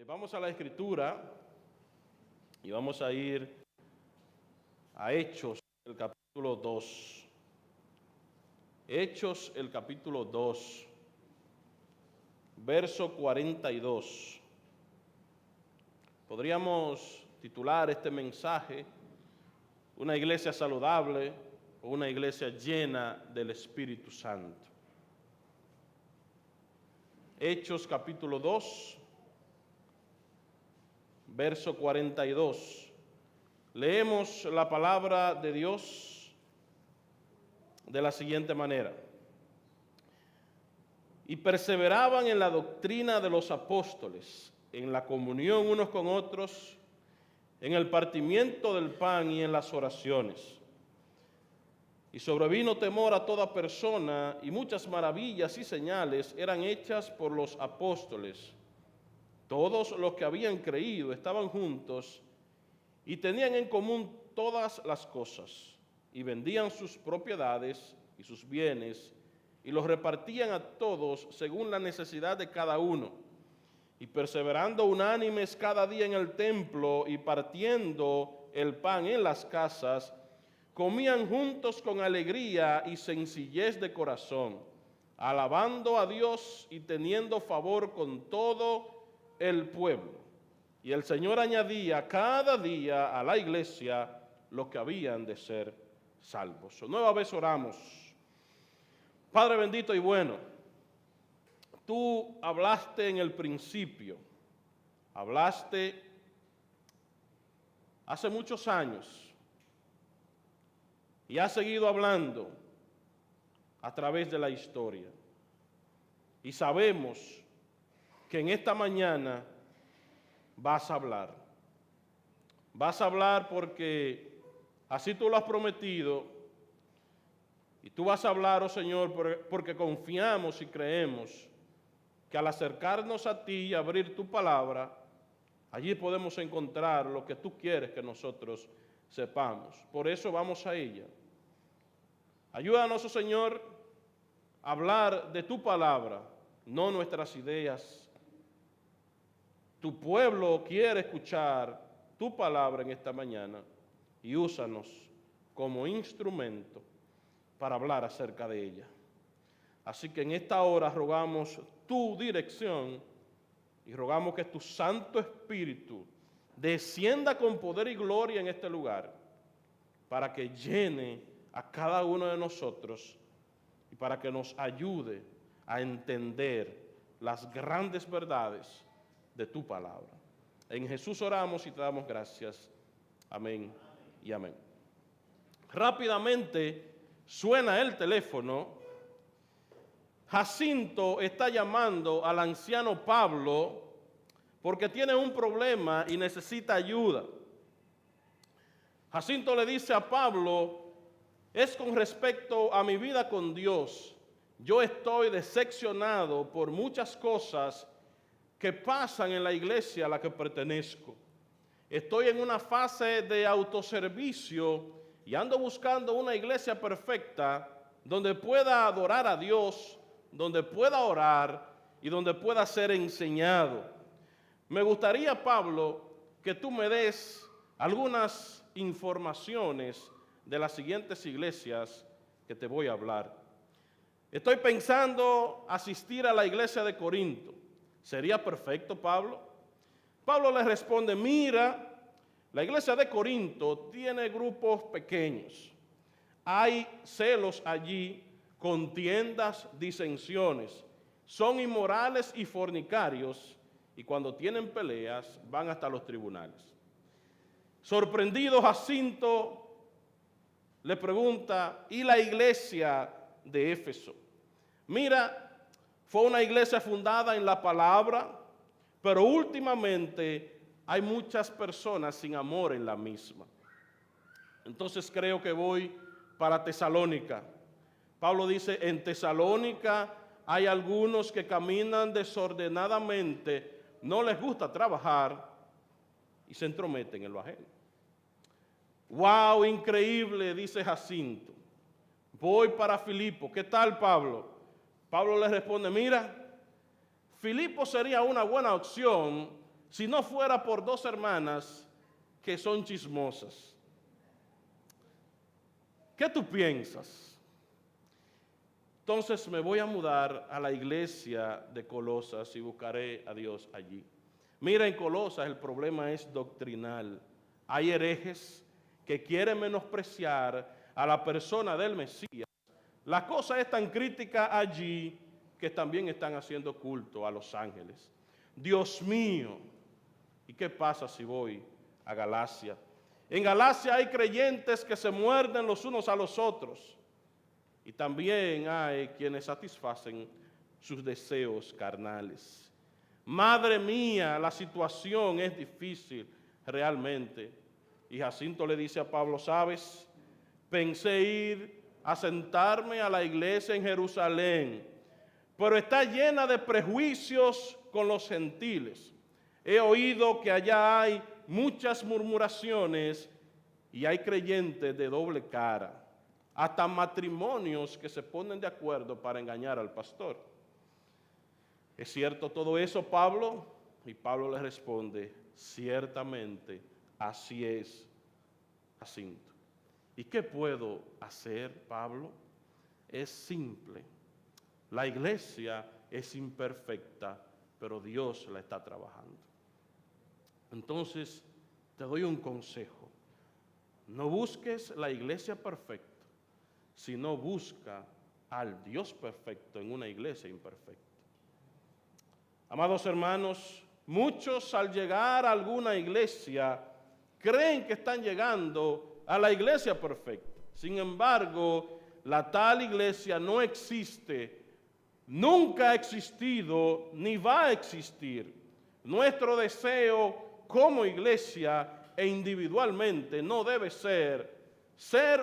Vamos a la Escritura y vamos a ir a Hechos, el capítulo 2. Hechos, el capítulo 2, verso 42. Podríamos titular este mensaje "Una iglesia saludable o una iglesia llena del Espíritu Santo". Hechos capítulo 2, verso 42. Leemos la palabra de Dios de la siguiente manera: y perseveraban en la doctrina de los apóstoles, en la comunión unos con otros, en el partimiento del pan y en las oraciones. Y sobrevino temor a toda persona, y muchas maravillas y señales eran hechas por los apóstoles. Todos los que habían creído estaban juntos y tenían en común todas las cosas, y vendían sus propiedades y sus bienes, y los repartían a todos según la necesidad de cada uno. Y perseverando unánimes cada día en el templo y partiendo el pan en las casas, comían juntos con alegría y sencillez de corazón, alabando a Dios y teniendo favor con todo el pueblo. Y el Señor añadía cada día a la iglesia los que habían de ser salvos. Nueva vez oramos. Padre bendito y bueno, tú hablaste en el principio, hablaste hace muchos años y has seguido hablando a través de la historia. Y sabemos que en esta mañana vas a hablar. Vas a hablar porque así tú lo has prometido. Y tú vas a hablar, oh Señor, porque confiamos y creemos que al acercarnos a ti y abrir tu palabra, allí podemos encontrar lo que tú quieres que nosotros sepamos. Por eso vamos a ella. Ayúdanos, oh Señor, a hablar de tu palabra, no nuestras ideas. Tu pueblo quiere escuchar tu palabra en esta mañana y úsanos como instrumento para hablar acerca de ella. Así que en esta hora rogamos tu dirección y rogamos que tu Santo Espíritu descienda con poder y gloria en este lugar para que llene a cada uno de nosotros y para que nos ayude a entender las grandes verdades de tu palabra. En Jesús oramos y te damos gracias. Amén y amén. Rápidamente suena el teléfono. Jacinto está llamando al anciano Pablo porque tiene un problema y necesita ayuda. Jacinto le dice a Pablo: es con respecto a mi vida con Dios. Yo estoy decepcionado por muchas cosas que pasan en la iglesia a la que pertenezco. Estoy en una fase de autoservicio y ando buscando una iglesia perfecta donde pueda adorar a Dios, donde pueda orar y donde pueda ser enseñado. Me gustaría, Pablo, que tú me des algunas informaciones de las siguientes iglesias que te voy a hablar. Estoy pensando asistir a la iglesia de Corinto. ¿Sería perfecto, Pablo? Pablo le responde: mira, la iglesia de Corinto tiene grupos pequeños. Hay celos allí, contiendas, disensiones. Son inmorales y fornicarios, y cuando tienen peleas van hasta los tribunales. Sorprendido, Jacinto le pregunta: ¿y la iglesia de Éfeso? Mira, fue una iglesia fundada en la palabra, pero últimamente hay muchas personas sin amor en la misma. Entonces creo que voy para Tesalónica. Pablo dice: en Tesalónica hay algunos que caminan desordenadamente, no les gusta trabajar y se entrometen en lo ajeno. ¡Wow! Increíble, dice Jacinto. Voy para Filipo. ¿Qué tal, Pablo? Pablo le responde: mira, Filipo sería una buena opción si no fuera por dos hermanas que son chismosas. ¿Qué tú piensas? Entonces me voy a mudar a la iglesia de Colosas y buscaré a Dios allí. Mira, en Colosas el problema es doctrinal. Hay herejes que quieren menospreciar a la persona del Mesías. La cosa es tan crítica allí que también están haciendo culto a los ángeles. Dios mío, ¿y qué pasa si voy a Galacia? En Galacia hay creyentes que se muerden los unos a los otros. Y también hay quienes satisfacen sus deseos carnales. Madre mía, la situación es difícil realmente. Y Jacinto le dice a Pablo, ¿sabes? Pensé ir a sentarme a la iglesia en Jerusalén, pero está llena de prejuicios con los gentiles. He oído que allá hay muchas murmuraciones y hay creyentes de doble cara. Hasta matrimonios que se ponen de acuerdo para engañar al pastor. ¿Es cierto todo eso, Pablo? Y Pablo le responde, ciertamente, así es, Jacinto. ¿Y qué puedo hacer, Pablo? Es simple. La iglesia es imperfecta, pero Dios la está trabajando. Entonces, te doy un consejo. No busques la iglesia perfecta, sino busca al Dios perfecto en una iglesia imperfecta. Amados hermanos, muchos al llegar a alguna iglesia creen que están llegando a la iglesia perfecta. Sin embargo, la tal iglesia no existe, nunca ha existido, ni va a existir. Nuestro deseo como iglesia e individualmente no debe ser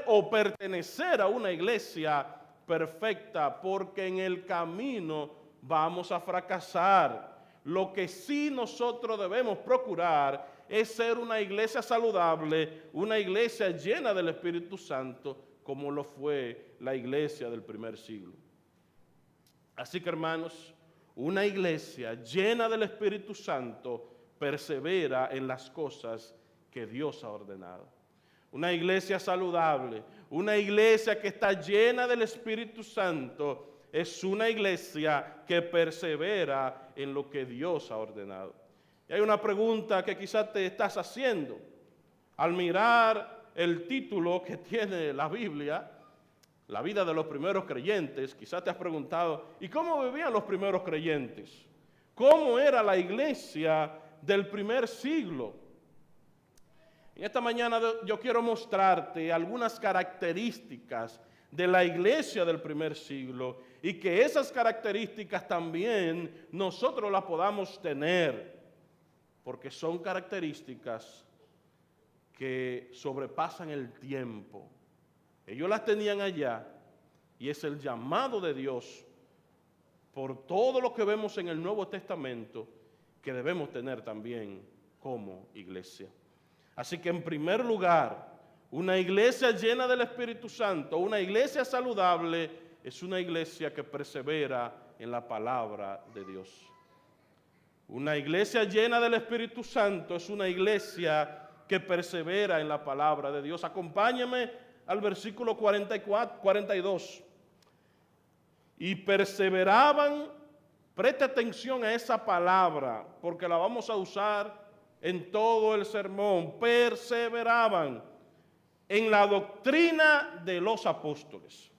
o pertenecer a una iglesia perfecta, porque en el camino vamos a fracasar. Lo que sí nosotros debemos procurar es ser una iglesia saludable, una iglesia llena del Espíritu Santo, como lo fue la iglesia del primer siglo. Así que, hermanos, una iglesia llena del Espíritu Santo persevera en las cosas que Dios ha ordenado. Una iglesia saludable, una iglesia que está llena del Espíritu Santo, es una iglesia que persevera en lo que Dios ha ordenado. Y hay una pregunta que quizás te estás haciendo al mirar el título que tiene la Biblia, la vida de los primeros creyentes. Quizás te has preguntado, ¿y cómo vivían los primeros creyentes? ¿Cómo era la iglesia del primer siglo? En esta mañana yo quiero mostrarte algunas características de la iglesia del primer siglo y que esas características también nosotros las podamos tener, porque son características que sobrepasan el tiempo. Ellos las tenían allá y es el llamado de Dios por todo lo que vemos en el Nuevo Testamento que debemos tener también como iglesia. Así que en primer lugar, una iglesia llena del Espíritu Santo, una iglesia saludable, es una iglesia que persevera en la palabra de Dios. Una iglesia llena del Espíritu Santo es una iglesia que persevera en la palabra de Dios. Acompáñame al versículo 42. Y perseveraban, preste atención a esa palabra, porque la vamos a usar en todo el sermón. Perseveraban en la doctrina de los apóstoles.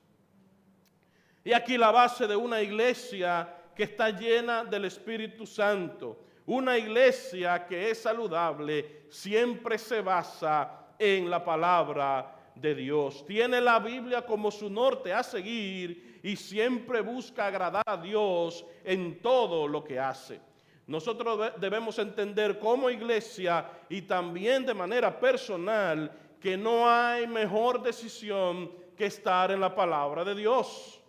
Y aquí la base de una iglesia que está llena del Espíritu Santo. Una iglesia que es saludable siempre se basa en la palabra de Dios. Tiene la Biblia como su norte a seguir y siempre busca agradar a Dios en todo lo que hace. Nosotros debemos entender como iglesia y también de manera personal que no hay mejor decisión que estar en la palabra de Dios.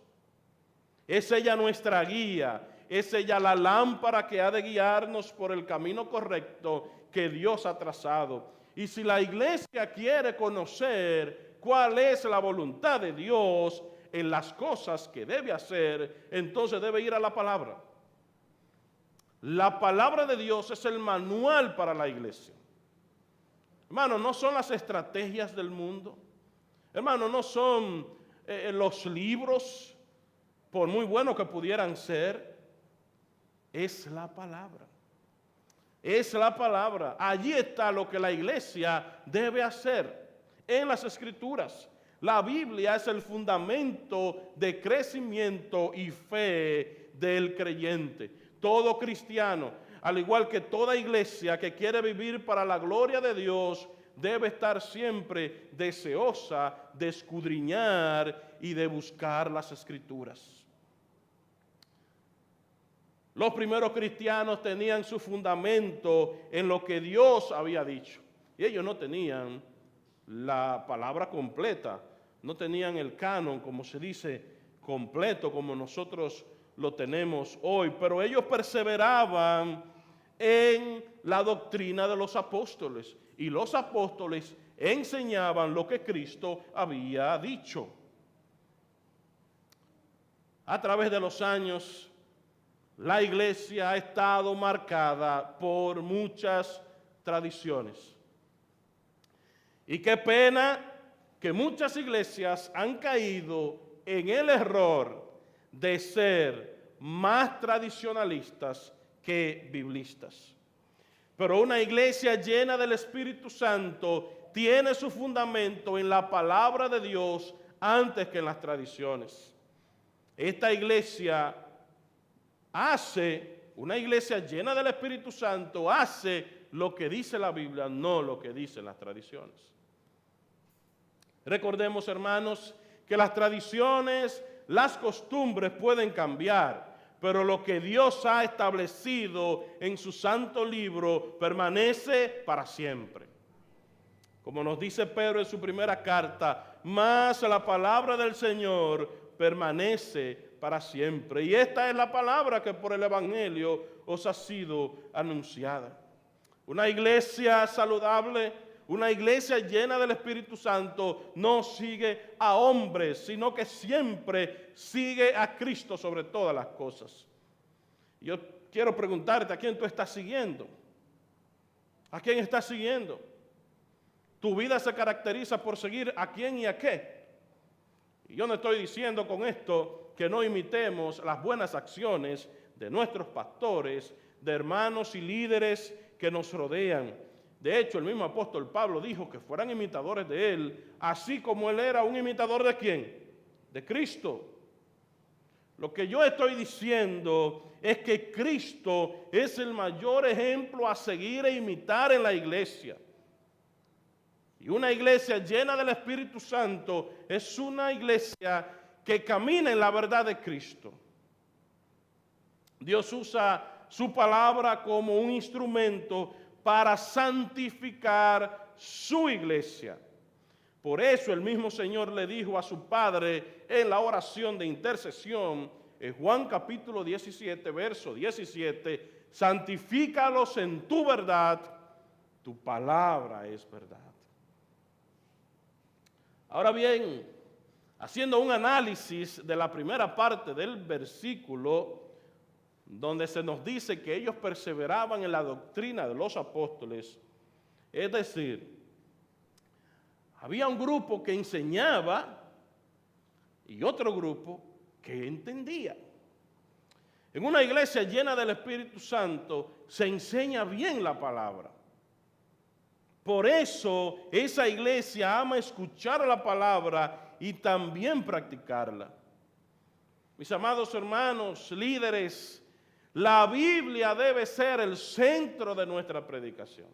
Es ella nuestra guía, es ella la lámpara que ha de guiarnos por el camino correcto que Dios ha trazado. Y si la iglesia quiere conocer cuál es la voluntad de Dios en las cosas que debe hacer, entonces debe ir a la palabra. La palabra de Dios es el manual para la iglesia. Hermano, no son las estrategias del mundo. Hermano, no son los libros, por muy buenos que pudieran ser. Es la palabra. Es la palabra. Allí está lo que la iglesia debe hacer en las Escrituras. La Biblia es el fundamento de crecimiento y fe del creyente. Todo cristiano, al igual que toda iglesia que quiere vivir para la gloria de Dios, debe estar siempre deseosa de escudriñar y de buscar las Escrituras. Los primeros cristianos tenían su fundamento en lo que Dios había dicho. Y ellos no tenían la palabra completa, no tenían el canon, como se dice, completo, como nosotros lo tenemos hoy. Pero ellos perseveraban en la doctrina de los apóstoles. Y los apóstoles enseñaban lo que Cristo había dicho. A través de los años, la iglesia ha estado marcada por muchas tradiciones. Y qué pena que muchas iglesias han caído en el error de ser más tradicionalistas que biblistas. Pero una iglesia llena del Espíritu Santo tiene su fundamento en la palabra de Dios antes que en las tradiciones. Esta iglesia una iglesia llena del Espíritu Santo hace lo que dice la Biblia, no lo que dicen las tradiciones. Recordemos, hermanos, que las tradiciones, las costumbres pueden cambiar, pero lo que Dios ha establecido en su santo libro permanece para siempre. Como nos dice Pedro en su primera carta, más la palabra del Señor permanece para siempre. Y esta es la palabra que por el Evangelio os ha sido anunciada. Una iglesia saludable, una iglesia llena del Espíritu Santo no sigue a hombres, sino que siempre sigue a Cristo sobre todas las cosas. Yo quiero preguntarte, ¿a quién tú estás siguiendo? ¿A quién estás siguiendo? ¿Tu vida se caracteriza por seguir a quién y a qué? Y yo no estoy diciendo con esto que no imitemos las buenas acciones de nuestros pastores, de hermanos y líderes que nos rodean. De hecho, el mismo apóstol Pablo dijo que fueran imitadores de él, así como él era un imitador ¿de quién? De Cristo. Lo que yo estoy diciendo es que Cristo es el mayor ejemplo a seguir e imitar en la iglesia. Y una iglesia llena del Espíritu Santo es una iglesia que camina en la verdad de Cristo. Dios usa su palabra como un instrumento para santificar su iglesia. Por eso el mismo Señor le dijo a su Padre en la oración de intercesión, en Juan capítulo 17, verso 17, santifícalos en tu verdad, tu palabra es verdad. Ahora bien, haciendo un análisis de la primera parte del versículo, donde se nos dice que ellos perseveraban en la doctrina de los apóstoles, es decir, había un grupo que enseñaba y otro grupo que entendía. En una iglesia llena del Espíritu Santo se enseña bien la palabra. Por eso esa iglesia ama escuchar la palabra y también practicarla. Mis amados hermanos, líderes, la Biblia debe ser el centro de nuestra predicación.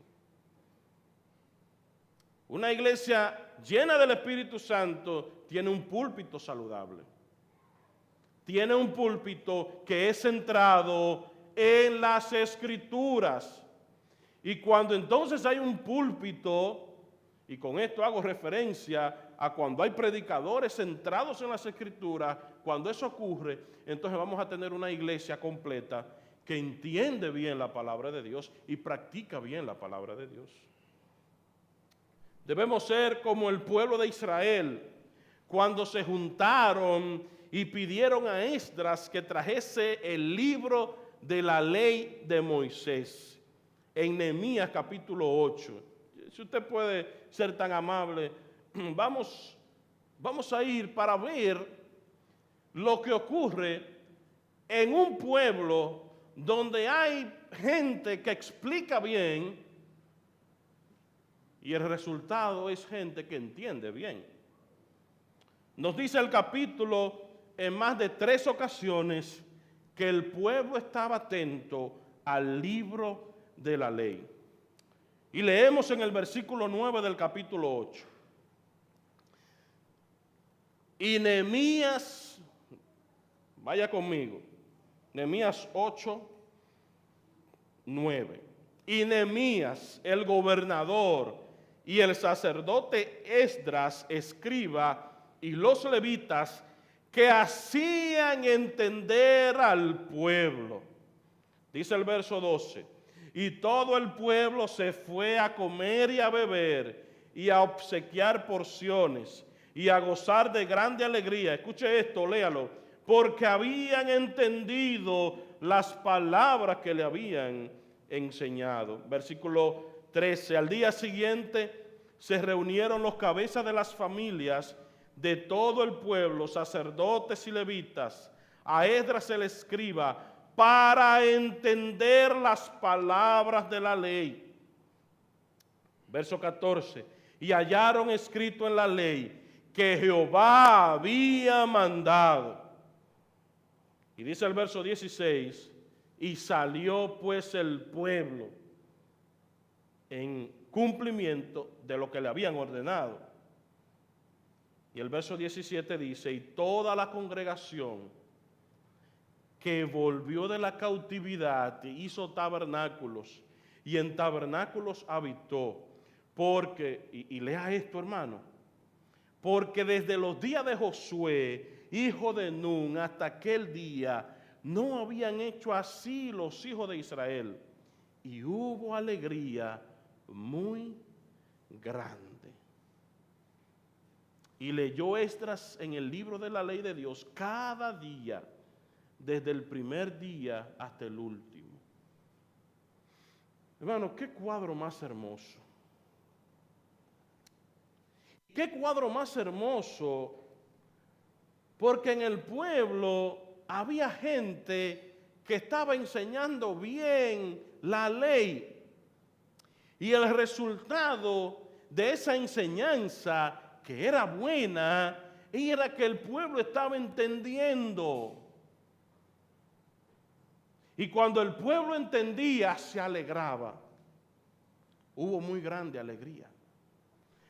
Una iglesia llena del Espíritu Santo tiene un púlpito saludable. Tiene un púlpito que es centrado en las Escrituras. Y cuando entonces hay un púlpito, y con esto hago referencia a cuando hay predicadores centrados en las Escrituras, cuando eso ocurre, entonces vamos a tener una iglesia completa que entiende bien la palabra de Dios y practica bien la palabra de Dios. Debemos ser como el pueblo de Israel, cuando se juntaron y pidieron a Esdras que trajese el libro de la ley de Moisés, en Nehemías capítulo 8. Si usted puede ser tan amable, vamos a ir para ver lo que ocurre en un pueblo donde hay gente que explica bien y el resultado es gente que entiende bien. Nos dice el capítulo en más de 3 ocasiones que el pueblo estaba atento al libro de la ley. Y leemos en el versículo 9 del capítulo 8. Y Nehemías, vaya conmigo, Nehemías 8, 9. Y Nehemías, el gobernador, y el sacerdote Esdras, escriba, y los levitas, que hacían entender al pueblo. Dice el verso 12, y todo el pueblo se fue a comer y a beber, y a obsequiar porciones, y a gozar de grande alegría. Escuche esto, léalo. Porque habían entendido las palabras que le habían enseñado. Versículo 13. Al día siguiente se reunieron los cabezas de las familias de todo el pueblo, sacerdotes y levitas, a Esdras el escriba, para entender las palabras de la ley. Verso 14. Y hallaron escrito en la ley que Jehová había mandado. Y dice el verso 16, y salió pues el pueblo en cumplimiento de lo que le habían ordenado. Y el verso 17 dice, y toda la congregación que volvió de la cautividad hizo tabernáculos, y en tabernáculos habitó, porque, y lea esto, hermano, porque desde los días de Josué, hijo de Nun, hasta aquel día, no habían hecho así los hijos de Israel, y hubo alegría muy grande. Y leyó Esdras en el libro de la ley de Dios cada día, desde el primer día hasta el último. Hermano, qué cuadro más hermoso. Qué cuadro más hermoso, porque en el pueblo había gente que estaba enseñando bien la ley. Y el resultado de esa enseñanza, que era buena, era que el pueblo estaba entendiendo. Y cuando el pueblo entendía, se alegraba. Hubo muy grande alegría.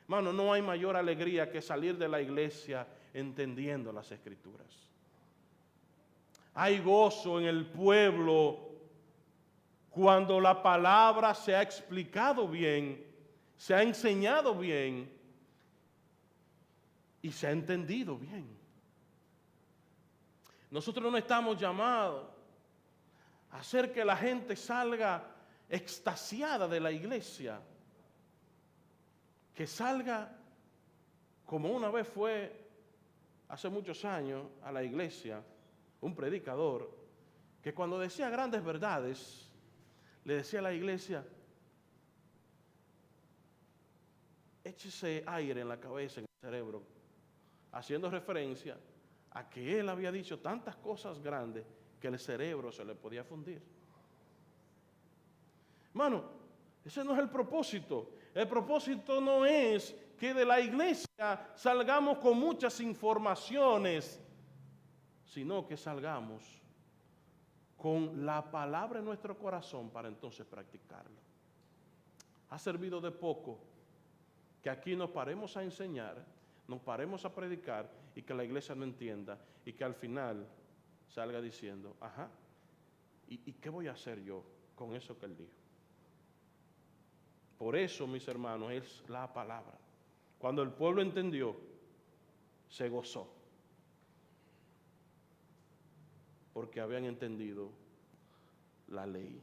Hermano, no hay mayor alegría que salir de la iglesia entendiendo las Escrituras. Hay gozo en el pueblo cuando la palabra se ha explicado bien, se ha enseñado bien y se ha entendido bien. Nosotros no estamos llamados a hacer que la gente salga extasiada de la iglesia, que salga como una vez fue hace muchos años a la iglesia un predicador que cuando decía grandes verdades le decía a la iglesia: échese aire en la cabeza, en el cerebro, haciendo referencia a que él había dicho tantas cosas grandes que el cerebro se le podía fundir. Hermano, ese no es el propósito. El propósito no es que de la iglesia salgamos con muchas informaciones, sino que salgamos con la palabra en nuestro corazón para entonces practicarla. Ha servido de poco que aquí nos paremos a enseñar, nos paremos a predicar y que la iglesia no entienda y que al final salga diciendo: ajá, ¿y qué voy a hacer yo con eso que él dijo? Por eso, mis hermanos, es la palabra. Cuando el pueblo entendió, se gozó, porque habían entendido la ley.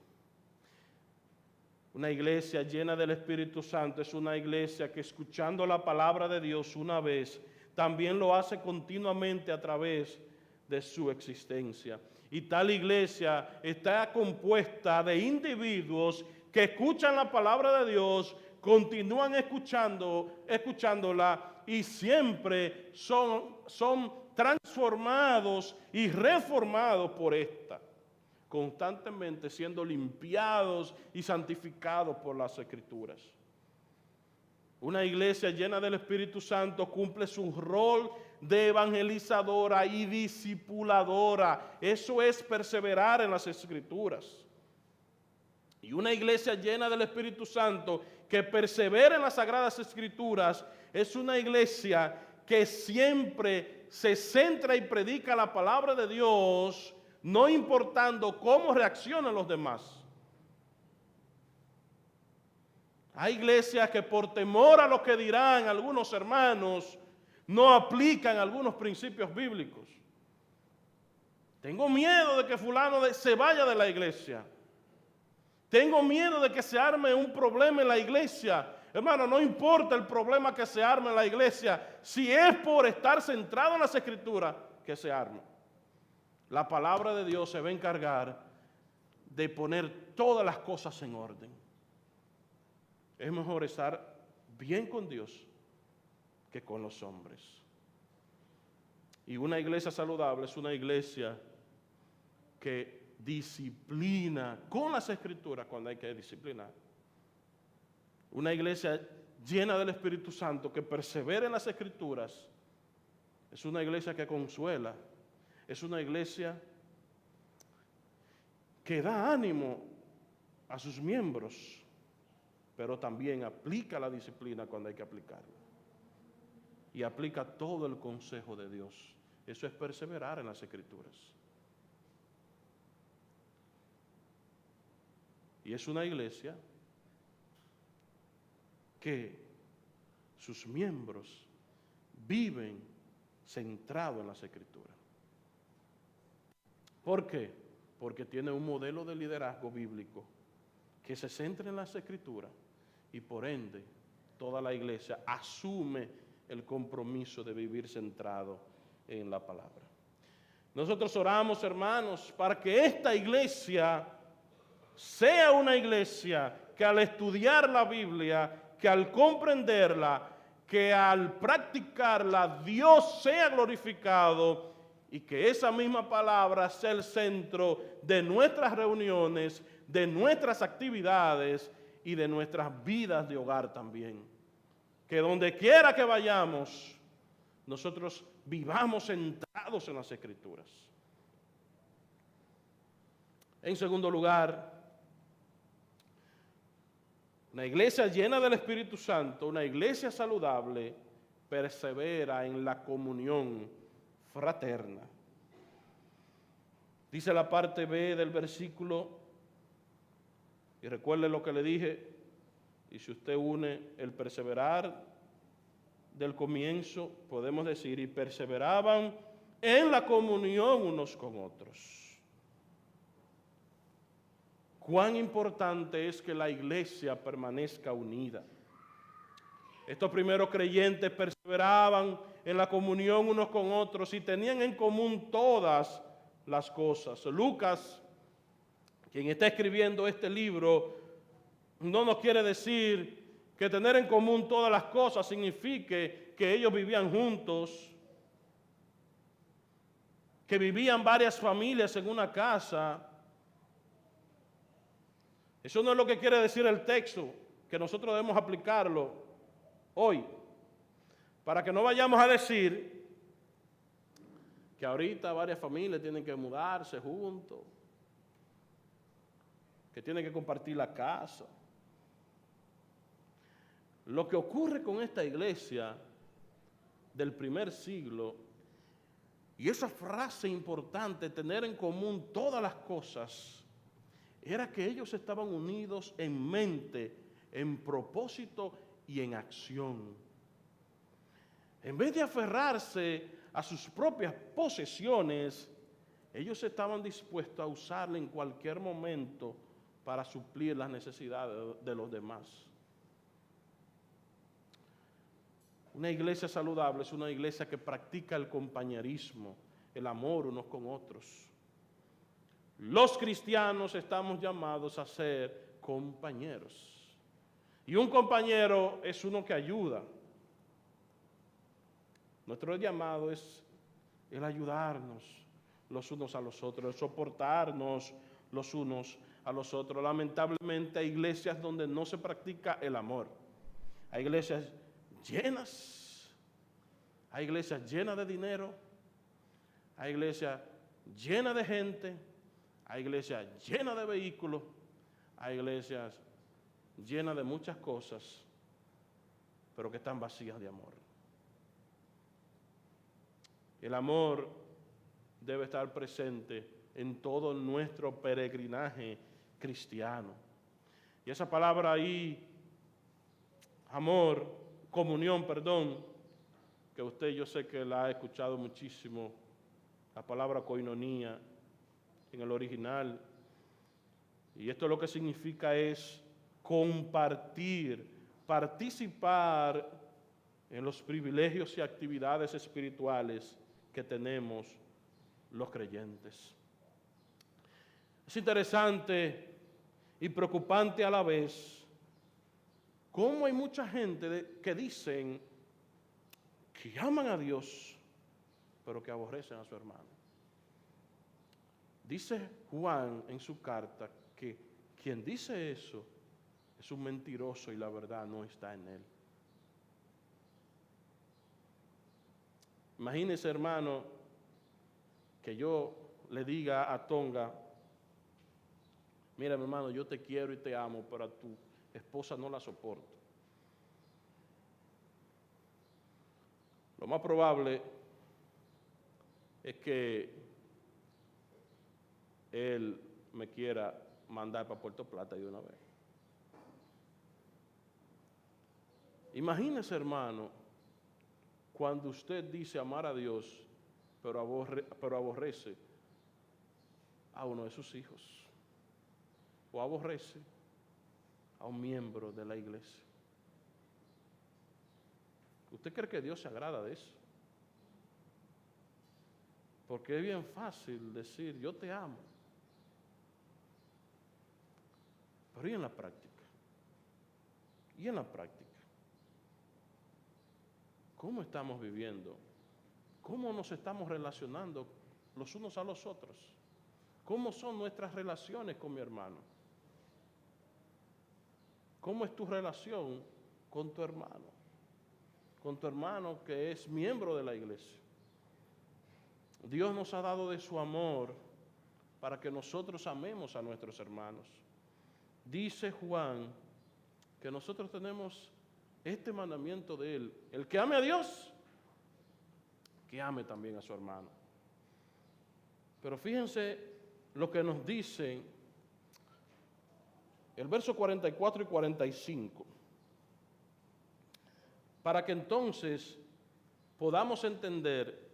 Una iglesia llena del Espíritu Santo es una iglesia que, escuchando la palabra de Dios una vez, también lo hace continuamente a través de su existencia. Y tal iglesia está compuesta de individuos que escuchan la palabra de Dios, continúan escuchándola y siempre son transformados y reformados por esta, constantemente siendo limpiados y santificados por las Escrituras. Una iglesia llena del Espíritu Santo cumple su rol de evangelizadora y discipuladora. Eso es perseverar en las Escrituras. Y una iglesia llena del Espíritu Santo que persevera en las Sagradas Escrituras es una iglesia que siempre se centra y predica la palabra de Dios, no importando cómo reaccionan los demás. Hay iglesias que por temor a lo que dirán algunos hermanos no aplican algunos principios bíblicos. Tengo miedo de que fulano se vaya de la iglesia. Tengo miedo de que se arme un problema en la iglesia. Hermano, no importa el problema que se arme en la iglesia, si es por estar centrado en las Escrituras, que se arme. La palabra de Dios se va a encargar de poner todas las cosas en orden. Es mejor estar bien con Dios que con los hombres. Y una iglesia saludable es una iglesia que disciplina con las Escrituras cuando hay que disciplinar. Una iglesia llena del Espíritu Santo que persevera en las Escrituras es una iglesia que consuela, es una iglesia que da ánimo a sus miembros, pero también aplica la disciplina cuando hay que aplicarla. Y aplica todo el consejo de Dios. Eso es perseverar en las Escrituras. Y es una iglesia que sus miembros viven centrados en las Escrituras. ¿Por qué? Porque tiene un modelo de liderazgo bíblico que se centra en las Escrituras y por ende toda la iglesia asume el compromiso de vivir centrado en la palabra. Nosotros oramos, hermanos, para que esta iglesia sea una iglesia que al estudiar la Biblia, que al comprenderla, que al practicarla, Dios sea glorificado y que esa misma palabra sea el centro de nuestras reuniones, de nuestras actividades y de nuestras vidas de hogar también. Que donde quiera que vayamos, nosotros vivamos centrados en las Escrituras. En segundo lugar, una iglesia llena del Espíritu Santo, una iglesia saludable, persevera en la comunión fraterna. Dice la parte B del versículo, y recuerde lo que le dije, y si usted une el perseverar del comienzo, podemos decir, y perseveraban en la comunión unos con otros. Cuán importante es que la iglesia permanezca unida. Estos primeros creyentes perseveraban en la comunión unos con otros y tenían en común todas las cosas. Lucas, quien está escribiendo este libro, no nos quiere decir que tener en común todas las cosas signifique que ellos vivían juntos, que vivían varias familias en una casa. Eso no es lo que quiere decir el texto, que nosotros debemos aplicarlo hoy, para que no vayamos a decir que ahorita varias familias tienen que mudarse juntos, que tienen que compartir la casa. Lo que ocurre con esta iglesia del primer siglo, y esa frase importante, tener en común todas las cosas, era que ellos estaban unidos en mente, en propósito y en acción. En vez de aferrarse a sus propias posesiones, ellos estaban dispuestos a usarla en cualquier momento para suplir las necesidades de los demás. Una iglesia saludable es una iglesia que practica el compañerismo, el amor unos con otros. Los cristianos estamos llamados a ser compañeros. Y un compañero es uno que ayuda. Nuestro llamado es el ayudarnos los unos a los otros, el soportarnos los unos a los otros. Lamentablemente hay iglesias donde no se practica el amor. Hay iglesias llenas, hay iglesias llenas de dinero, hay iglesias llenas de gente, hay iglesias llenas de vehículos, hay iglesias llenas de muchas cosas, pero que están vacías de amor. El amor debe estar presente en todo nuestro peregrinaje cristiano. Y esa palabra ahí, amor, comunión, perdón, que usted yo sé que la ha escuchado muchísimo, la palabra koinonía en el original. Y esto lo que significa es compartir, participar en los privilegios y actividades espirituales que tenemos los creyentes. Es interesante y preocupante a la vez cómo hay mucha gente que dicen que aman a Dios, pero que aborrecen a su hermano. Dice Juan en su carta que quien dice eso es un mentiroso y la verdad no está en él. Imagínese, hermano, que yo le diga a Tonga: mira, mi hermano, yo te quiero y te amo, pero a tu esposa no la soporto. Lo más probable es que él me quiera mandar para Puerto Plata de una vez. Imagínese, hermano, cuando usted dice amar a Dios, pero aborrece a uno de sus hijos, o aborrece a un miembro de la iglesia. ¿Usted cree que Dios se agrada de eso? Porque es bien fácil decir yo te amo, pero ¿y en la práctica? ¿Y en la práctica? ¿Cómo estamos viviendo? ¿Cómo nos estamos relacionando los unos a los otros? ¿Cómo son nuestras relaciones con mi hermano? ¿Cómo es tu relación con tu hermano? Con tu hermano que es miembro de la iglesia. Dios nos ha dado de su amor para que nosotros amemos a nuestros hermanos. Dice Juan que nosotros tenemos este mandamiento de él: el que ame a Dios, que ame también a su hermano. Pero fíjense lo que nos dice el verso 44 y 45, para que entonces podamos entender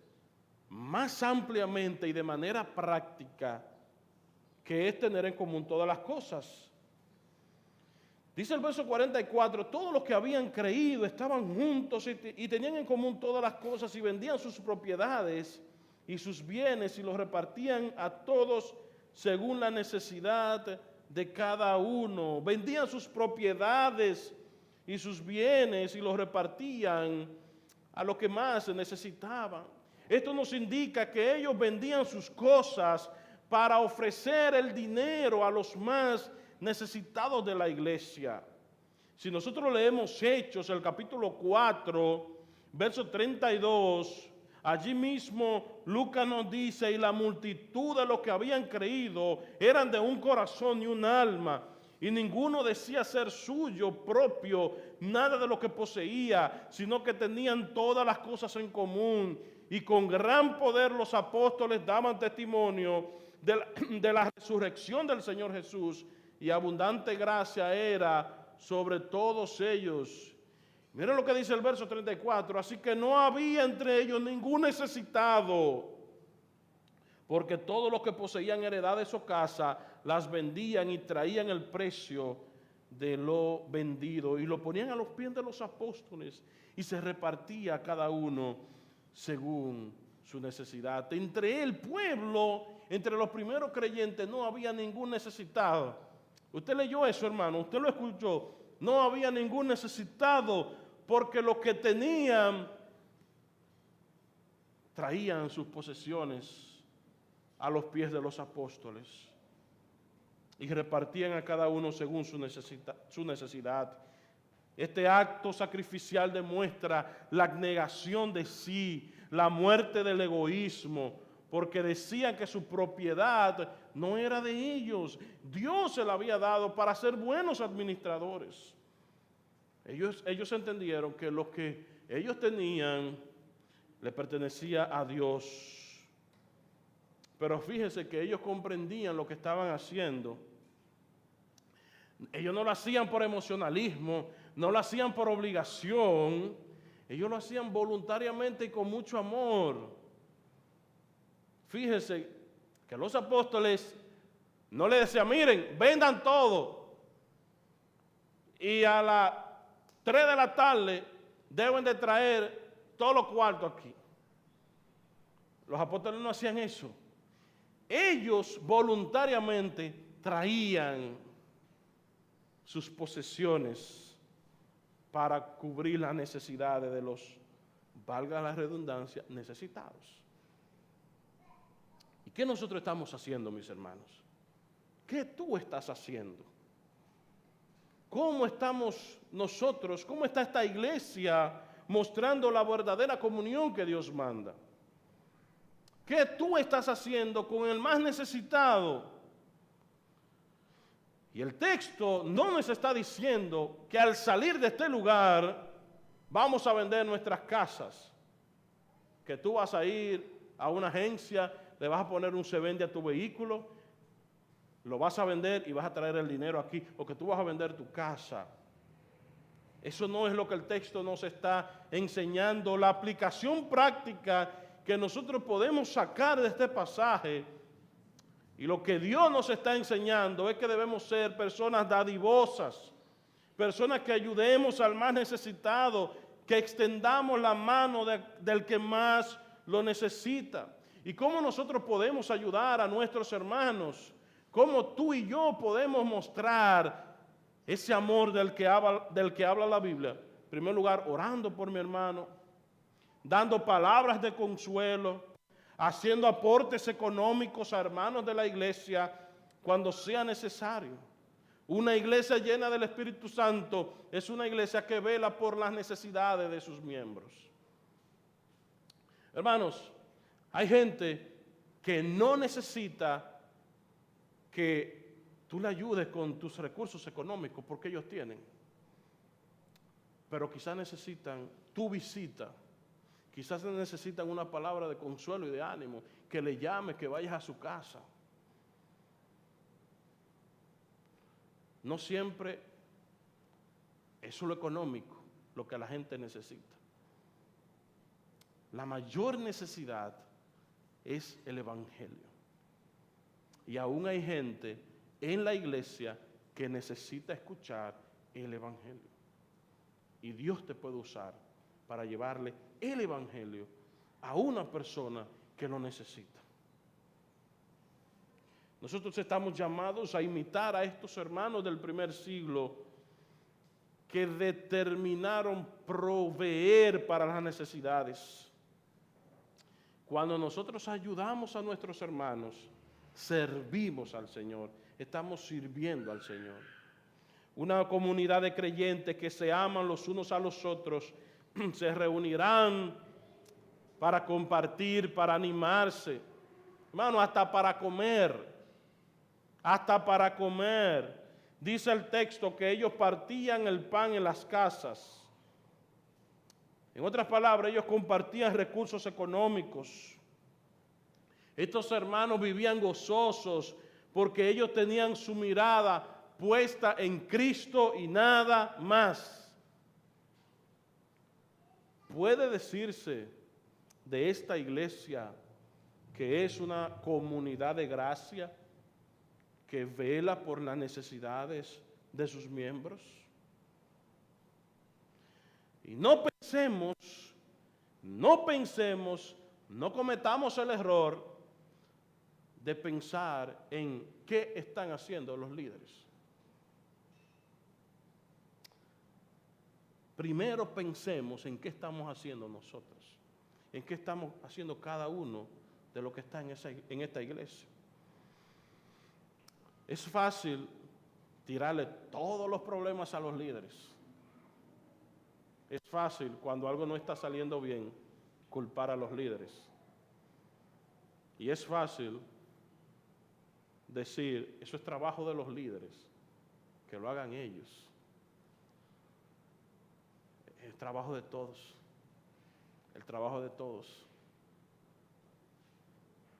más ampliamente y de manera práctica que es tener en común todas las cosas. Dice el verso 44, todos los que habían creído estaban juntos y tenían en común todas las cosas, y vendían sus propiedades y sus bienes y los repartían a todos según la necesidad de cada uno. Vendían sus propiedades y sus bienes y los repartían a los que más necesitaban. Esto nos indica que ellos vendían sus cosas para ofrecer el dinero a los más necesitados de la iglesia. Si nosotros leemos Hechos, el capítulo 4, verso 32, allí mismo Lucas nos dice: y la multitud de los que habían creído eran de un corazón y un alma, y ninguno decía ser suyo propio nada de lo que poseía, sino que tenían todas las cosas en común. Y con gran poder los apóstoles daban testimonio de la resurrección del Señor Jesús, y abundante gracia era sobre todos ellos. Miren lo que dice el verso 34, así que no había entre ellos ningún necesitado, porque todos los que poseían heredades o casa las vendían y traían el precio de lo vendido y lo ponían a los pies de los apóstoles, y se repartía a cada uno según su necesidad. Entre el pueblo, entre los primeros creyentes, no había ningún necesitado. Usted leyó eso, hermano, usted lo escuchó. No había ningún necesitado, porque los que tenían traían sus posesiones a los pies de los apóstoles y repartían a cada uno según su necesidad. Este acto sacrificial demuestra la abnegación de sí, la muerte del egoísmo, porque decían que su propiedad no era de ellos. Dios se la había dado para ser buenos administradores. Ellos entendieron que lo que ellos tenían le pertenecía a Dios. Pero fíjense que ellos comprendían lo que estaban haciendo. Ellos no lo hacían por emocionalismo, no lo hacían por obligación, ellos lo hacían voluntariamente y con mucho amor. Fíjense que los apóstoles no le decían, miren, vendan todo y a las 3 de la tarde deben de traer todos los cuartos aquí. Los apóstoles no hacían eso. Ellos voluntariamente traían sus posesiones para cubrir las necesidades de los, valga la redundancia, necesitados. ¿Y qué nosotros estamos haciendo, mis hermanos? ¿Qué tú estás haciendo? ¿Cómo estamos nosotros, cómo está esta iglesia mostrando la verdadera comunión que Dios manda? ¿Qué tú estás haciendo con el más necesitado? Y el texto no nos está diciendo que al salir de este lugar vamos a vender nuestras casas, que tú vas a ir a una agencia, le vas a poner un se vende a tu vehículo, lo vas a vender y vas a traer el dinero aquí, o que tú vas a vender tu casa. Eso no es lo que el texto nos está enseñando. La aplicación práctica que nosotros podemos sacar de este pasaje y lo que Dios nos está enseñando es que debemos ser personas dadivosas, personas que ayudemos al más necesitado, que extendamos la mano del que más lo necesita. ¿Y cómo nosotros podemos ayudar a nuestros hermanos? ¿Cómo tú y yo podemos mostrar ese amor del que habla la Biblia? En primer lugar, orando por mi hermano, dando palabras de consuelo, haciendo aportes económicos a hermanos de la iglesia cuando sea necesario. Una iglesia llena del Espíritu Santo es una iglesia que vela por las necesidades de sus miembros. Hermanos, hay gente que no necesita que tú le ayudes con tus recursos económicos porque ellos tienen, pero quizás necesitan tu visita. Quizás necesitan una palabra de consuelo y de ánimo, que le llame, que vayas a su casa. No siempre es lo económico lo que la gente necesita. La mayor necesidad es el Evangelio. Y aún hay gente en la iglesia que necesita escuchar el Evangelio. Y Dios te puede usar para llevarle el Evangelio a una persona que lo necesita. Nosotros estamos llamados a imitar a estos hermanos del primer siglo que determinaron proveer para las necesidades. Cuando nosotros ayudamos a nuestros hermanos, servimos al Señor, estamos sirviendo al Señor. Una comunidad de creyentes que se aman los unos a los otros, se reunirán para compartir, para animarse, hermano, hasta para comer. Dice el texto que ellos partían el pan en las casas. En otras palabras, ellos compartían recursos económicos. Estos hermanos vivían gozosos porque ellos tenían su mirada puesta en Cristo y nada más. Puede decirse de esta iglesia que es una comunidad de gracia que vela por las necesidades de sus miembros. Y no pensemos No cometamos el error de pensar en qué están haciendo los líderes. Primero pensemos en qué estamos haciendo nosotros, en qué estamos haciendo cada uno de los que está en esta iglesia. Es fácil tirarle todos los problemas a los líderes. Es fácil, cuando algo no está saliendo bien, culpar a los líderes. Y es fácil decir, eso es trabajo de los líderes, que lo hagan ellos. Es trabajo de todos. El trabajo de todos.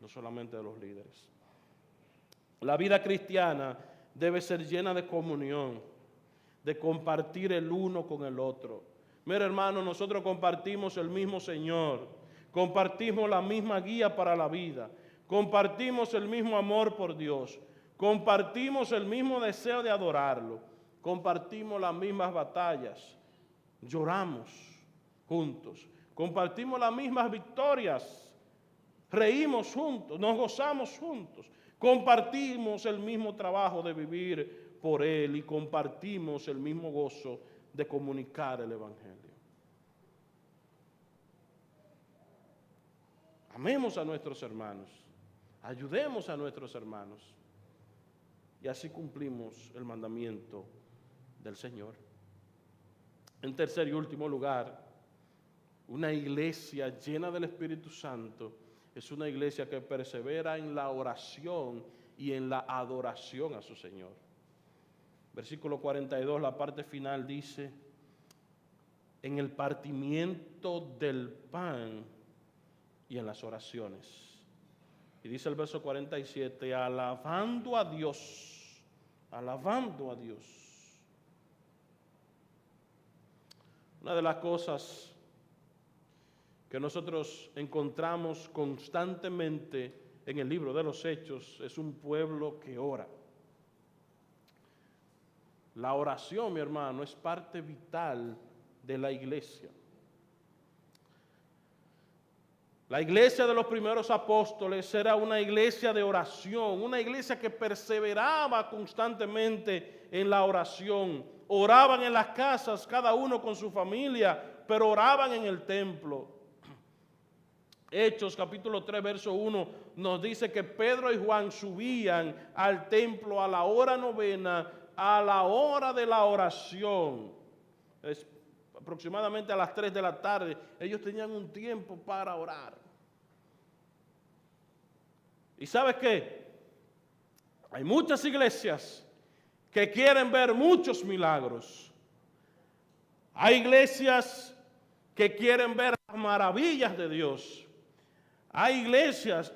No solamente de los líderes. La vida cristiana debe ser llena de comunión, de compartir el uno con el otro. Mira, hermano, nosotros compartimos el mismo Señor, compartimos la misma guía para la vida, compartimos el mismo amor por Dios, compartimos el mismo deseo de adorarlo, compartimos las mismas batallas, lloramos juntos, compartimos las mismas victorias, reímos juntos, nos gozamos juntos, compartimos el mismo trabajo de vivir por Él y compartimos el mismo gozo de comunicar el Evangelio. Amemos a nuestros hermanos, ayudemos a nuestros hermanos y así cumplimos el mandamiento del Señor. En tercer y último lugar, una iglesia llena del Espíritu Santo es una iglesia que persevera en la oración y en la adoración a su Señor. Versículo 42, la parte final dice, en el partimiento del pan y en las oraciones. Y dice el verso 47, alabando a Dios, alabando a Dios. Una de las cosas que nosotros encontramos constantemente en el libro de los Hechos es un pueblo que ora. La oración, mi hermano, es parte vital de la iglesia. La iglesia de los primeros apóstoles era una iglesia de oración, una iglesia que perseveraba constantemente en la oración. Oraban en las casas, cada uno con su familia, pero oraban en el templo. Hechos capítulo 3, verso 1 nos dice que Pedro y Juan subían al templo a la hora novena, a la hora de la oración. Es aproximadamente a las 3 de la tarde. Ellos tenían un tiempo para orar. ¿Y sabes qué? Hay muchas iglesias que quieren ver muchos milagros. Hay iglesias que quieren ver las maravillas de Dios. Hay iglesias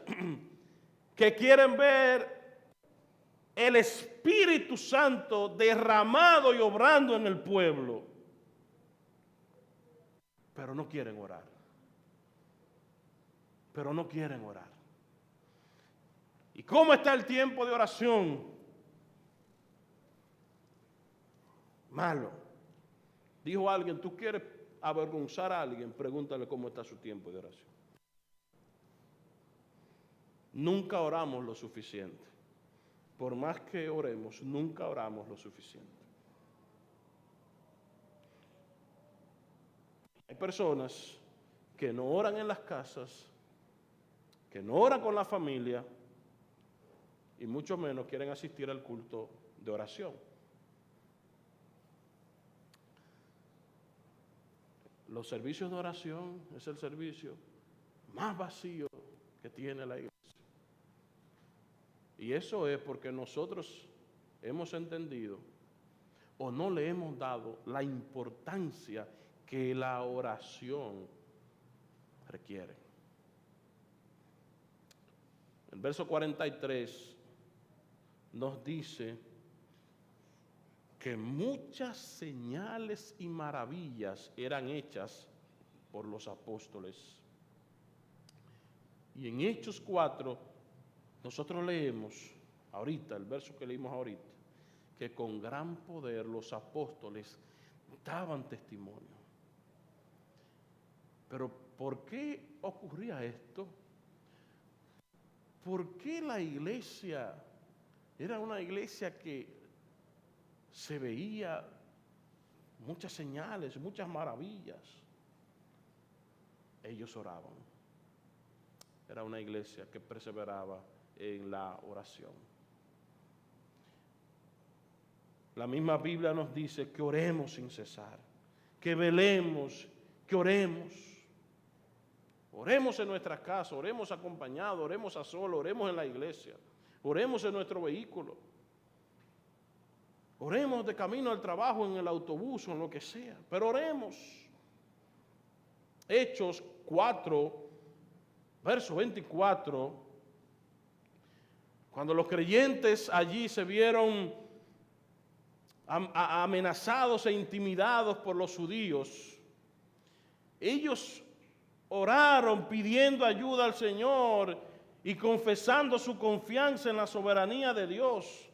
que quieren ver el Espíritu Santo derramado y obrando en el pueblo, pero no quieren orar. Pero no quieren orar. ¿Y cómo está el tiempo de oración? Malo. Dijo alguien, ¿tú quieres avergonzar a alguien? Pregúntale cómo está su tiempo de oración. Nunca oramos lo suficiente. Por más que oremos, nunca oramos lo suficiente. Hay personas que no oran en las casas, que no oran con la familia y mucho menos quieren asistir al culto de oración. Los servicios de oración es el servicio más vacío que tiene la iglesia. Y eso es porque nosotros hemos entendido o no le hemos dado la importancia que la oración requiere. El verso 43 nos dice que muchas señales y maravillas eran hechas por los apóstoles. Y en Hechos 4 nosotros leemos ahorita, el verso que leímos ahorita, que con gran poder los apóstoles daban testimonio. Pero ¿por qué ocurría esto? ¿Por qué la iglesia era una iglesia que se veía muchas señales, muchas maravillas? Ellos oraban. Era una iglesia que perseveraba en la oración. La misma Biblia nos dice que oremos sin cesar, que velemos, que oremos. Oremos en nuestra casa, oremos acompañados, oremos a solo, oremos en la iglesia, oremos en nuestro vehículo, oremos de camino al trabajo, en el autobús o en lo que sea, pero oremos. Hechos 4, verso 24, cuando los creyentes allí se vieron amenazados e intimidados por los judíos, ellos oraron pidiendo ayuda al Señor y confesando su confianza en la soberanía de Dios.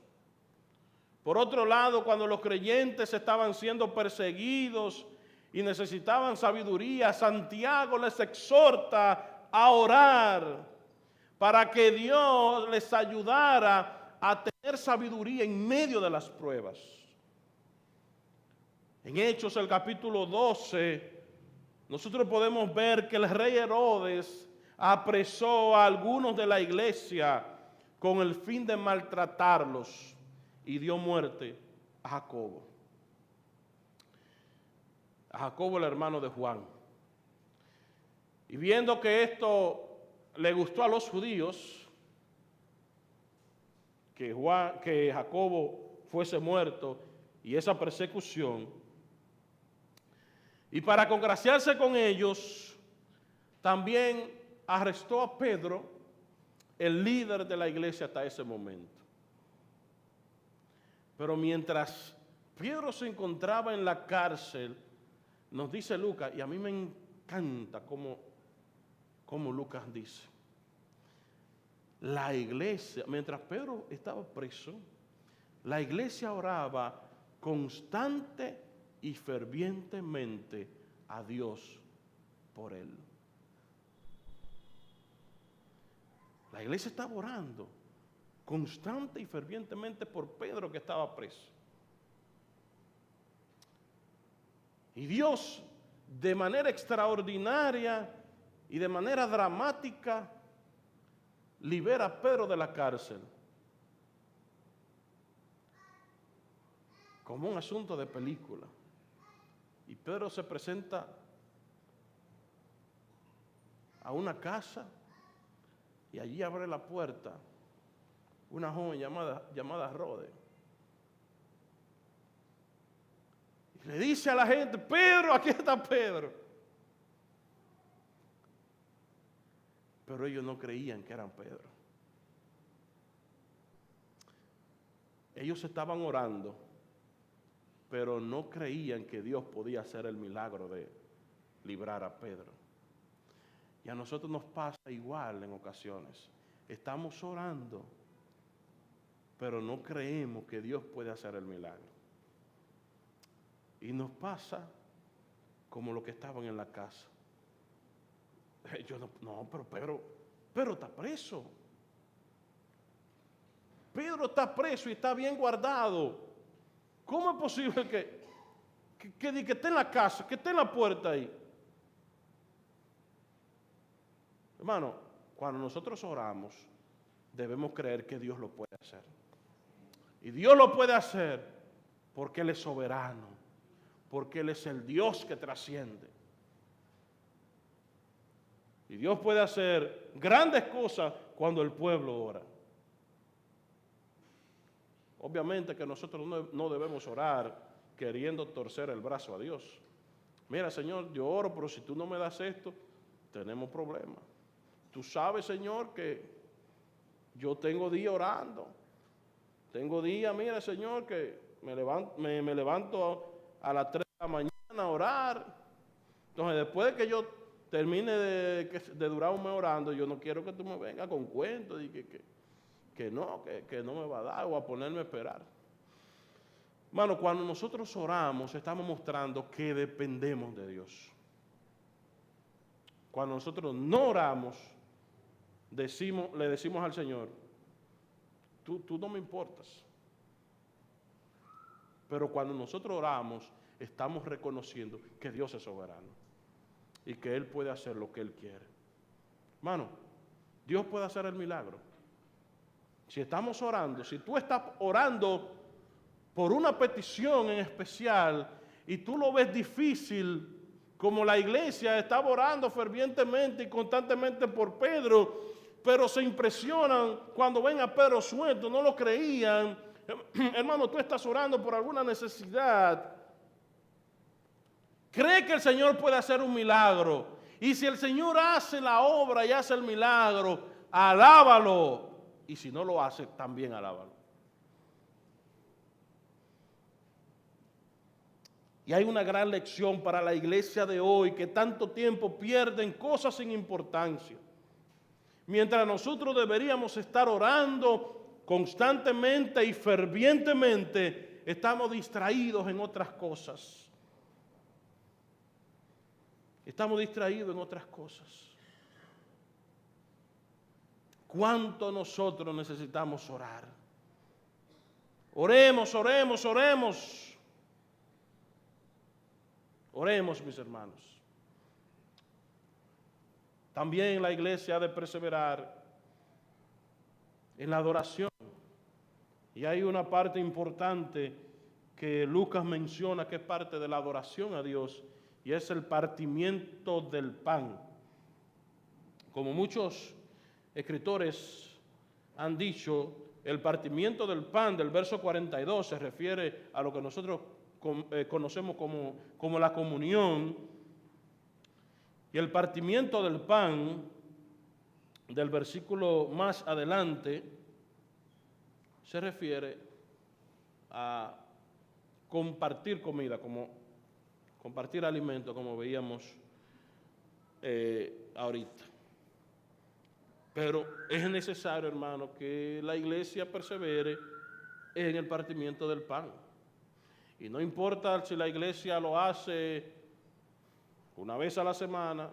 Por otro lado, cuando los creyentes estaban siendo perseguidos y necesitaban sabiduría, Santiago les exhorta a orar para que Dios les ayudara a tener sabiduría en medio de las pruebas. En Hechos, el capítulo 12, nosotros podemos ver que el rey Herodes apresó a algunos de la iglesia con el fin de maltratarlos y dio muerte a Jacobo. A Jacobo, el hermano de Juan. Y viendo que esto le gustó a los judíos, que Jacobo fuese muerto y esa persecución, y para congraciarse con ellos, también arrestó a Pedro, el líder de la iglesia hasta ese momento. Pero mientras Pedro se encontraba en la cárcel, nos dice Lucas, y a mí me encanta como Lucas dice, la iglesia, mientras Pedro estaba preso, la iglesia oraba constante y fervientemente a Dios por él. La iglesia estaba orando constante y fervientemente por Pedro, que estaba preso. Y Dios, de manera extraordinaria y de manera dramática, libera a Pedro de la cárcel. Como un asunto de película. Y Pedro se presenta a una casa y allí abre la puerta una joven llamada Rode. Y le dice a la gente, Pedro, aquí está Pedro. Pero ellos no creían que eran Pedro. Ellos estaban orando, pero no creían que Dios podía hacer el milagro de librar a Pedro. Y a nosotros nos pasa igual en ocasiones. Estamos orando, pero no creemos que Dios puede hacer el milagro. Y nos pasa como lo que estaban en la casa. Pero Pedro está preso. Pedro está preso y está bien guardado. ¿Cómo es posible que esté en la casa, que esté en la puerta ahí? Hermano, cuando nosotros oramos, debemos creer que Dios lo puede hacer. Y Dios lo puede hacer porque Él es soberano, porque Él es el Dios que trasciende. Y Dios puede hacer grandes cosas cuando el pueblo ora. Obviamente que nosotros no debemos orar queriendo torcer el brazo a Dios. Mira, Señor, yo oro, pero si tú no me das esto, tenemos problemas. Tú sabes, Señor, que yo tengo días orando. Tengo días, mira, Señor, que me levanto a las 3 de la mañana a orar. Entonces, después de que yo termine de durar un mes orando, yo no quiero que tú me vengas con cuentos y que no me va a dar o a ponerme a esperar. Hermano, cuando nosotros oramos, estamos mostrando que dependemos de Dios. Cuando nosotros no oramos, le decimos al Señor, tú no me importas. Pero cuando nosotros oramos, estamos reconociendo que Dios es soberano y que Él puede hacer lo que Él quiere. Hermano, Dios puede hacer el milagro. Si estamos orando, si tú estás orando por una petición en especial y tú lo ves difícil, como la iglesia estaba orando fervientemente y constantemente por Pedro, pero se impresionan cuando ven a Pedro suelto, no lo creían. Hermano, tú estás orando por alguna necesidad. Cree que el Señor puede hacer un milagro. Y si el Señor hace la obra y hace el milagro, alábalo. Y si no lo hace, también alábalo. Y hay una gran lección para la iglesia de hoy, que tanto tiempo pierden cosas sin importancia. Mientras nosotros deberíamos estar orando constantemente y fervientemente, estamos distraídos en otras cosas. Estamos distraídos en otras cosas. ¿Cuánto nosotros necesitamos orar? Oremos, oremos, oremos. Oremos, mis hermanos. También la iglesia ha de perseverar en la adoración. Y hay una parte importante que Lucas menciona que es parte de la adoración a Dios, y es el partimiento del pan. Como muchos escritores han dicho, el partimiento del pan del verso 42 se refiere a lo que nosotros conocemos como la comunión, y el partimiento del pan del versículo más adelante se refiere a compartir comida, como compartir alimento, como veíamos ahorita. Pero es necesario, hermano, que la iglesia persevere en el partimiento del pan. Y no importa si la iglesia lo hace una vez a la semana,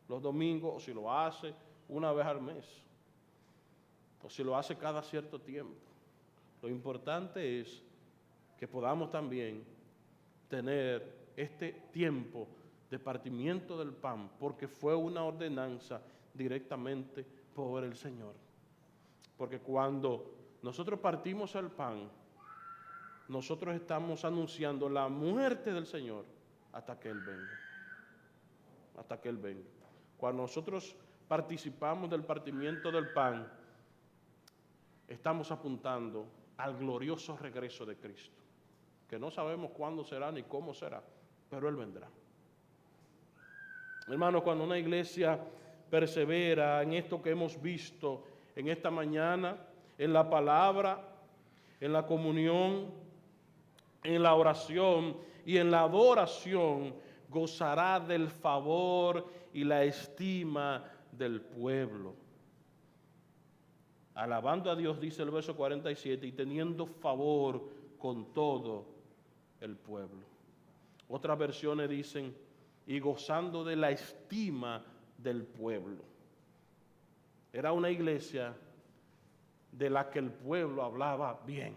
los domingos, o si lo hace una vez al mes, o si lo hace cada cierto tiempo. Lo importante es que podamos también tener este tiempo de partimiento del pan, porque fue una ordenanza directamente por el Señor. Porque cuando nosotros partimos el pan, nosotros estamos anunciando la muerte del Señor hasta que Él venga. Hasta que Él venga. Cuando nosotros participamos del partimiento del pan, estamos apuntando al glorioso regreso de Cristo, que no sabemos cuándo será ni cómo será, pero Él vendrá. Hermanos, cuando una iglesia persevera en esto que hemos visto en esta mañana, en la palabra, en la comunión, en la oración y en la adoración, gozará del favor y la estima del pueblo. Alabando a Dios, dice el verso 47, y teniendo favor con todo el pueblo. Otras versiones dicen, y gozando de la estima del pueblo. Era una iglesia de la que el pueblo hablaba bien.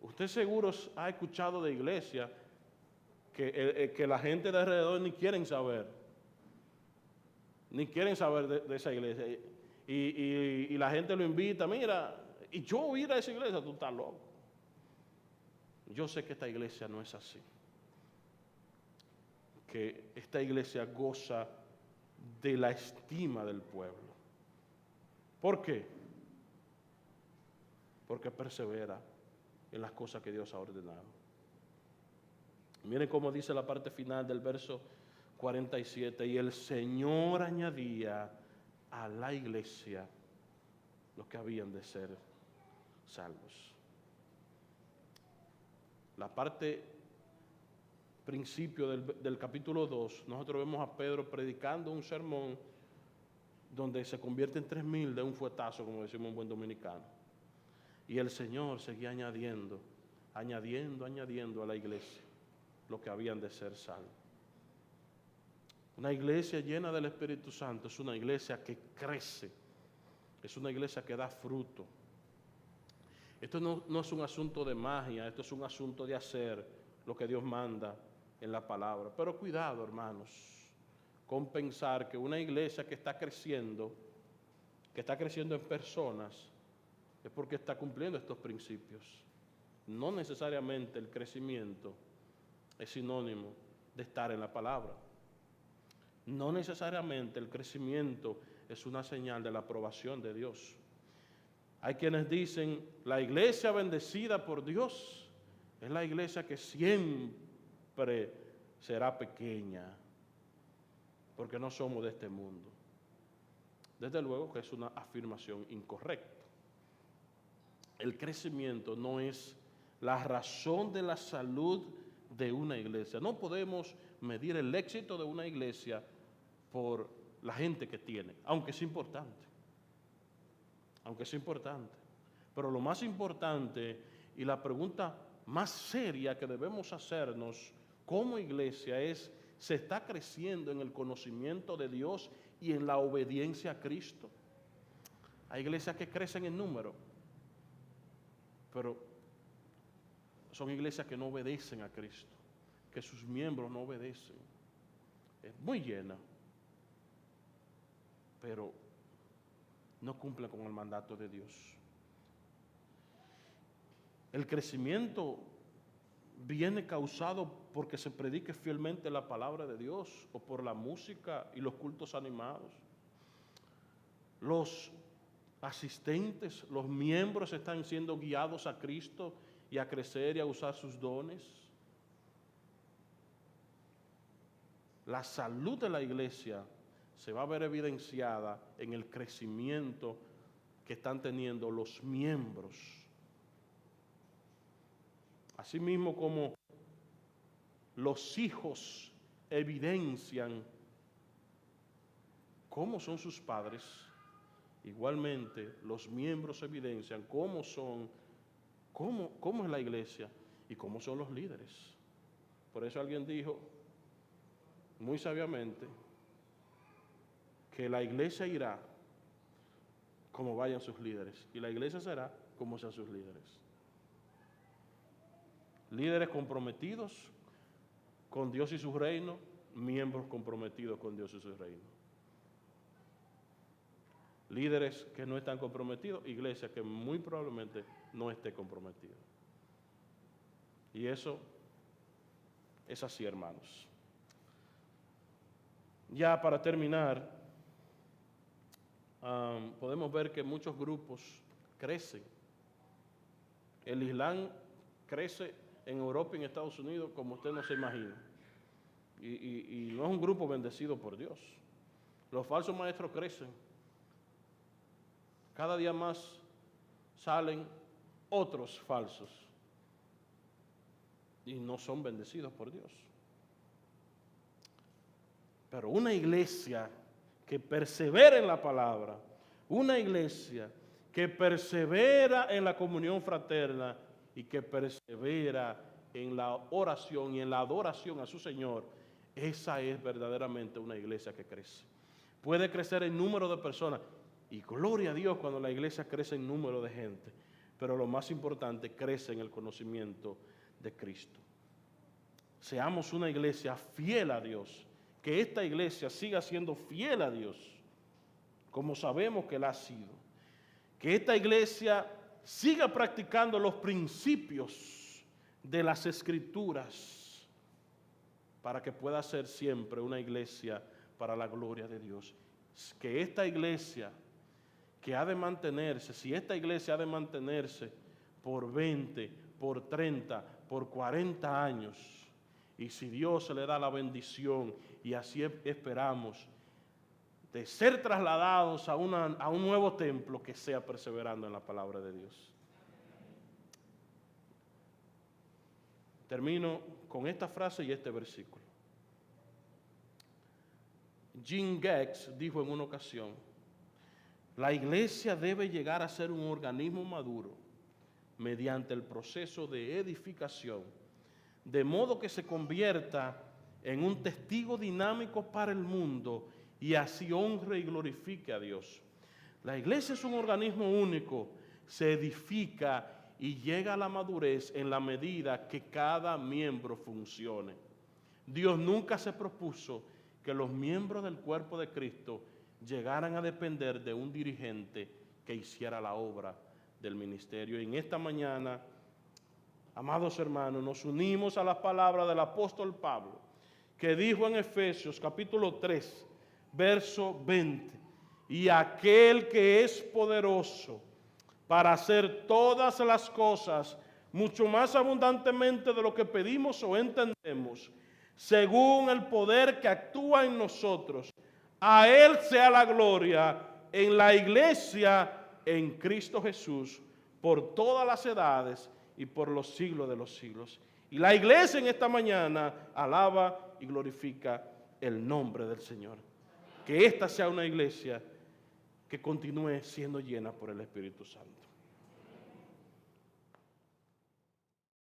Usted seguro ha escuchado de iglesias que la gente de alrededor ni quieren saber. Ni quieren saber de esa iglesia. Y la gente lo invita, mira, y yo ir a esa iglesia, tú estás loco. Yo sé que esta iglesia no es así. Que esta iglesia goza de la estima del pueblo. ¿Por qué? Porque persevera en las cosas que Dios ha ordenado. Miren cómo dice la parte final del verso 47, y el Señor añadía a la iglesia los que habían de ser salvos. La parte principio del capítulo 2, nosotros vemos a Pedro predicando un sermón donde se convierte en 3,000 de un fuetazo, como decimos en buen dominicano. Y el Señor seguía añadiendo a la iglesia los que habían de ser salvos. Una iglesia llena del Espíritu Santo es una iglesia que crece, es una iglesia que da fruto. Esto no es un asunto de magia, esto es un asunto de hacer lo que Dios manda en la palabra. Pero cuidado, hermanos, con pensar que una iglesia que está creciendo en personas, es porque está cumpliendo estos principios. No necesariamente el crecimiento es sinónimo de estar en la palabra. No necesariamente el crecimiento es una señal de la aprobación de Dios. Hay quienes dicen, la iglesia bendecida por Dios es la iglesia que siempre será pequeña, porque no somos de este mundo. Desde luego que es una afirmación incorrecta. El crecimiento no es la razón de la salud de una iglesia. No podemos medir el éxito de una iglesia por la gente que tiene, aunque es importante. Pero lo más importante y la pregunta más seria que debemos hacernos como iglesia es, ¿se está creciendo en el conocimiento de Dios y en la obediencia a Cristo? Hay iglesias que crecen en número, pero son iglesias que no obedecen a Cristo, que sus miembros no obedecen. Es muy llena, pero no cumple con el mandato de Dios. El crecimiento viene causado porque se predique fielmente la palabra de Dios o por la música y los cultos animados. Los asistentes, los miembros están siendo guiados a Cristo y a crecer y a usar sus dones. La salud de la iglesia se va a ver evidenciada en el crecimiento que están teniendo los miembros. Asimismo como los hijos evidencian cómo son sus padres, igualmente los miembros evidencian cómo es la iglesia y cómo son los líderes. Por eso alguien dijo muy sabiamente que la iglesia irá como vayan sus líderes y la iglesia será como sean sus líderes. Líderes comprometidos con Dios y su reino, miembros comprometidos con Dios y su reino. Líderes que no están comprometidos, iglesia que muy probablemente no esté comprometida. Y eso es así, hermanos. Ya para terminar, podemos ver que muchos grupos crecen. El Islam crece en Europa y en Estados Unidos como usted no se imagina. Y no es un grupo bendecido por Dios. Los falsos maestros crecen. Cada día más salen otros falsos. Y no son bendecidos por Dios. Pero una iglesia que persevera en la palabra, una iglesia que persevera en la comunión fraterna y que persevera en la oración y en la adoración a su Señor, esa es verdaderamente una iglesia que crece. Puede crecer en número de personas, y gloria a Dios cuando la iglesia crece en número de gente, pero lo más importante, crece en el conocimiento de Cristo. Seamos una iglesia fiel a Dios, que esta iglesia siga siendo fiel a Dios, como sabemos que la ha sido. Que esta iglesia siga practicando los principios de las Escrituras para que pueda ser siempre una iglesia para la gloria de Dios. Que esta iglesia que ha de mantenerse, si esta iglesia ha de mantenerse por 20, por 30, por 40 años, y si Dios se le da la bendición, y así esperamos, de ser trasladados a un nuevo templo, que sea perseverando en la palabra de Dios. Termino con esta frase y este versículo. Jim Geggs dijo en una ocasión, la iglesia debe llegar a ser un organismo maduro mediante el proceso de edificación, de modo que se convierta en un testigo dinámico para el mundo y así honre y glorifique a Dios. La iglesia es un organismo único, se edifica y llega a la madurez en la medida que cada miembro funcione. Dios nunca se propuso que los miembros del cuerpo de Cristo llegaran a depender de un dirigente que hiciera la obra del ministerio. Y en esta mañana, amados hermanos, nos unimos a las palabras del apóstol Pablo, que dijo en Efesios capítulo 3, verso 20, y aquel que es poderoso para hacer todas las cosas mucho más abundantemente de lo que pedimos o entendemos, según el poder que actúa en nosotros, a Él sea la gloria en la iglesia en Cristo Jesús por todas las edades y por los siglos de los siglos. Y la iglesia en esta mañana alaba y glorifica el nombre del Señor. Que esta sea una iglesia que continúe siendo llena por el Espíritu Santo.